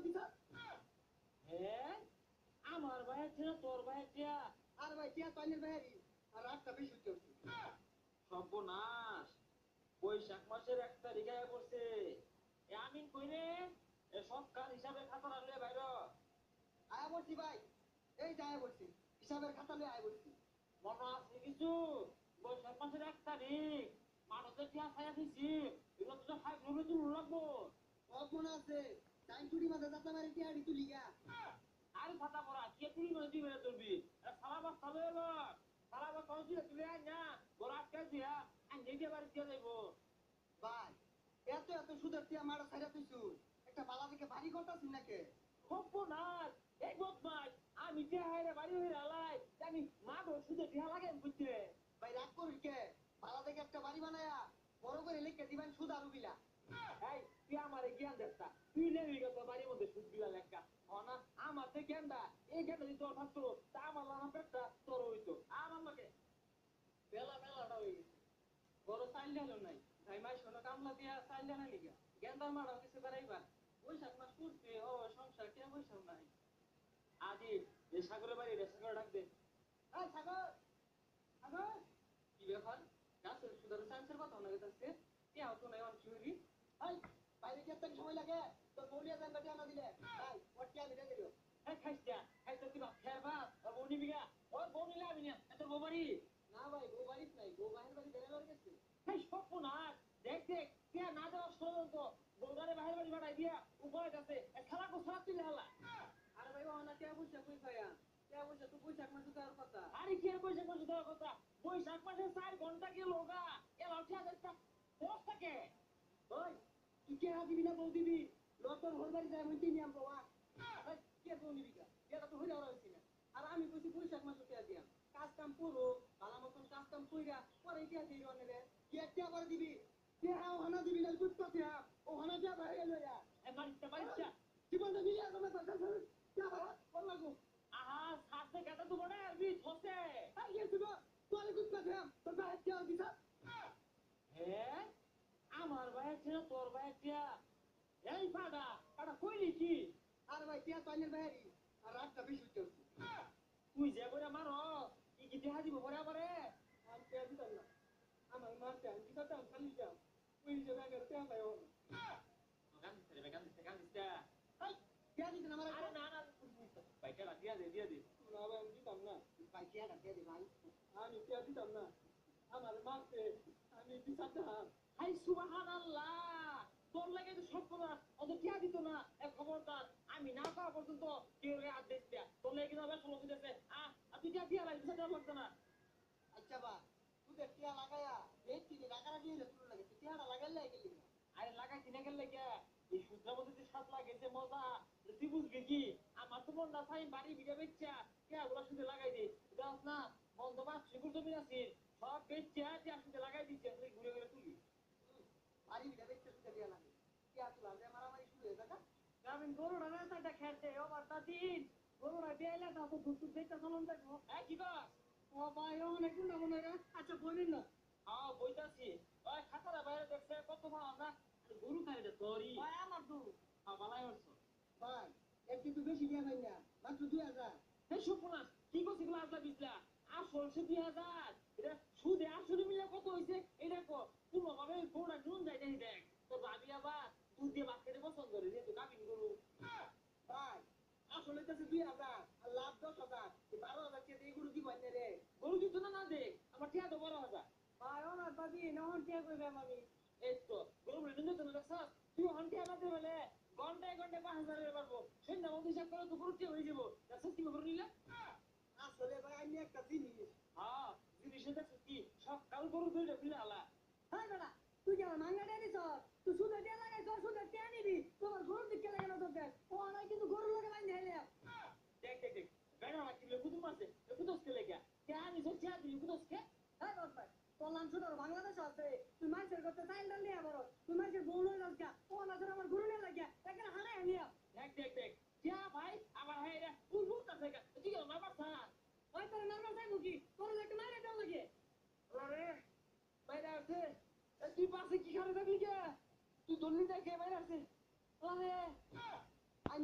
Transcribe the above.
দিছা হ্যাঁ আমার ভাইয়ের ছেলে তোর ভাইয়ের টিয়া আর ভাই টিয়া তাইনের ভাইরি আর রাতটা বেশি চলছে সর্বনাশ বৈশাখ মাসের 1 তারিখে পড়ছে আমিন কইরে সব কাজ হিসাবে খাতা রাখলে বাইর আয়া বলছি ভাই এই যায় বলছি হিসাবের খাতা লয়ে আয় বলছি মনে আছে কিছু বৈশাখ মাসের 1 তারিখ মানুষের টিয়া ছায়া দিছি এগুলো তো ফাইভ রুমে তুলে রাখবো সব মনে আছে টাইম ছুটি মাঝে যাতে মারি টিয়াড়ি তুলি গা আরে ছাতা পড়া কে তুই মনে দিবে তুলবি সারা বাস খাবে সারা বাস খাওয়া দিয়ে তুলে আন না বড় আজকে দিয়া আন দিয়ে বাড়ি দিয়ে যাইবো ভাই এত এত সুদের টিয়া মারা ছাইরা তুইছু একটা বালা থেকে বাড়ি করতাছিস নাকি সর্বনাশ এই বদমাস আমি টিয়া হাইরে বাড়ি হইরে আলাই আমি মা গো শুধু টিয়া লাগে বুঝতে ভাই রাগ করিস কে বালা থেকে একটা বাড়ি বানায়া বড় করে লিখে দিবেন সুদ আর উবিলা এই তুই আমারে জ্ঞান দেস্তা তুই নেবি কত বাড়ির মধ্যে সুদ দিলা লেখা না আমার তো জ্ঞানটা এই জ্ঞানটা যদি তোর থাকতো তা আমার লানা পেটটা তোর হইতো আমার লোকে বেলা বেলাটা হয়ে গেছে বড় চাইল হলো নাই ভাই মাই শোনো কামলা দিয়া চাইল না লিগা জ্ঞানদার মারাও কিছু বেড়াইবা বৈশাখ মাস করতে ও সংসার কে বৈশাখ নাই আজি যে সাগরের বাড়ি রে সাগর ডাক দে এই সাগর সাগর কি ব্যাপার গাছের সুদার সায়েন্সের কথা না গেছে কে হতো না এমন চুরি এই বাইরে কি একটা সময় লাগে তোর বউলিয়া জান বাটি আনা দিলে ভাই ওটিয়া মিলে দিল এই খাইছা খাইছো কি বাপ খেরবা আর বনি বিঘা ওর বনি লাবি না এত গোবারি না ভাই বউ বাড়িতে নাই বউ বাহির বাড়ি বেড়ে বেড়ে গেছে এই সর্বনাশ দেখ দেখ কে না দেওয়া ষড়যন্ত্র বউদারে বাহির বাড়ি বাড়াই দিয়া উপরে যাচ্ছে খেলা কো সারা তুলে হালা আরে ভাই ওনা কে বুঝছে কই খায়া কে বুঝছে তুই বৈশাখ মাসে তার কথা আরে কি বৈশাখ মাসে দেওয়ার কথা বৈশাখ মাসে 4 ঘন্টা কি লোগা এ লাউঠা দেখতা বস থাকে ওই তুই কে দিবি না বউ দিবি লতর ঘর বাড়ি যায় মইতে নিয়াম বাবা ভাই কে বউ নিবি কা এটা তো হইরা রইছি না আর আমি কইছি বৈশাখ মাসে কে দিয়াম কাজ কাম করো ভালো মতন কাজ কাম কইরা পরে কে দিই রনে রে কে কে আবার দিবি কে হাও হানা দিবি না কুত্তা কে ও হানা দিয়া বাইরে লইয়া এ মারিচ্ছা জীবনটা মিলিয়া তুমি কথা কে বাবা কোন লাগু আহা সাথে কাটা তো বড় আরবি হচ্ছে আর ইয়ে দিব তোর কুত্তা কে তোর ভাই কে দিছা হ্যাঁ আমার ভাইয়ের ছিল তোর ভাইয়ের টিয়া এই ফাডা কাটা কইলি কি আর ভাই টিয়া তাইনের বাইরি আর রাতটা বেশি চলছে তুই যে করে মারো কি দেহা দিব পরে আবারে আমি টিয়া দিতাম না আমার মারতে আমি দিতাম খালি যাও ওই যে ব্যাগের টিয়া পাই ও গান দিতে গান দিতে এই টিয়া দিতে না আরে আমার না না বাইকে দিয়া দে না ভাই আমি দিতাম না ভাই টিয়া দিয়ে দে ভাই আমি টিয়া দিতাম না আমার মারতে আমি দিতাম না হাই সুবহানাল্লাহ তোর লাগে তো সব কথা অত টিয়া দিত না এক খবরদার আমি না পাওয়া পর্যন্ত কেউ রে হাত দিস তোর লাগে কিনা বেশ লোক দিতেছে তুই টিয়া লাগবে সেটা লাগতো না আচ্ছা বা তুই টিয়া লাগায়া এই তিনে লাগারা দিয়ে তুই লাগে টিয়াটা লাগাইলে গেলি না আরে লাগাইছি না গেলে কে এই সূত্রের মধ্যে যে সাত লাগে যে মজা তুই বুঝবি কি আমার তো মন না চাই বাড়ি ভিজা বেচ্ছা কে ওগুলো শুধু লাগাই দে দেখ না বন্ধ মাছ শিকুর জমি আছে সব বেচ্ছা যে শুধু লাগাই দিচ্ছে তুই ঘুরে ঘুরে তুলি বাড়ি ভিটা দেখতে শুতে টিয়া লাগে টিয়া তুলা যে মারামারি শুরু হয়ে যাবে গ্রামীণ গরুটা রাস্তাটা খেতে ও বার্তা দিন গরুটা দিয়াইলে তা তো দুধ দেখতে চলন দেখো এই কি কর ও ভাই অনেক গুন্ডা মনে রে আচ্ছা বলিন না বইতাছি ওই খাতারা বাইরে দেখছে কত ভালো আমরা গরু খাই রে তোরই ভাই আমার তো বালাই হচ্ছে ভাই এক কিন্তু বেশি দিয়া ভাই না মাত্র 2000 এই সুপনা কি করছিস গুলো আসলা বিসলা আসল সে 2000 এটা সুদে আসলে মিলে কত হইছে এটা কো পুরো ভাবে গোড়া নুন যাই নাই দেখ তোর ভাবি আবার দুধ দিয়ে ভাত খেতে পছন্দ করে রে তো গাবিন গরু ভাই আসলে তো 2000 আর লাভ 10000 12,000 কে এই গরু কি বলনে রে গরু দিত না না দেখ আমার টিয়া তো বড় হাজার ভাই আমার বাদি নহন টিয়া কইবে আমি এই তো গরু রেঞ্জ তো না দেখছ তুই হন্টি আনাতে বলে ঘন্টায় 5000 এর পারবো সন্ধ্যা মধ্যে হিসাব করে তো গরু টিয়া হয়ে যাবো দেখছ কি গরু নিলে আসলে ভাই আমি একটা জিনিস হ্যাঁ জিনিসটা দেখছ কি সকাল গরু ধরে ফেলে আলা হ্যাঁ বেটা তুই কি আমার মাঙ্গা দিয়ে দিছ তুই সুদে দিয়ে লাগাই তোর সুদে টিয়া নিবি তোমার গরু দিকে লাগে না তোর দেখ ও নাই কিন্তু গরু লাগে বাইন্ধে হেলে দেখ দেখ দেখ বেড়া রাখি লে কুদুম আছে কুদুস কে লেগা কে আমি সব চা দিই কুদুস কে হ্যাঁ দোস্ত ভাই তোর নাম শুধু বাংলাদেশ আছে তুই মাইসের করতে চাইল ডাল নিয়ে বড় তুই মাইসের বউ লই যাস ও না তোর আমার গরু নিয়ে লাগিয়া এখানে হানাই নিয়া দেখ দেখ দেখ যা ভাই আমার হাই রে উলবুল তা থেকে তুই আমার বাসা ওই তোর নাম্বার চাইবো কি তোর একটা মাইরে দাও লাগে আরে বাইরে আছে তুই পাশে কি করে দেখলি কে তুই দল্লি দেখে বাইরে আছে আরে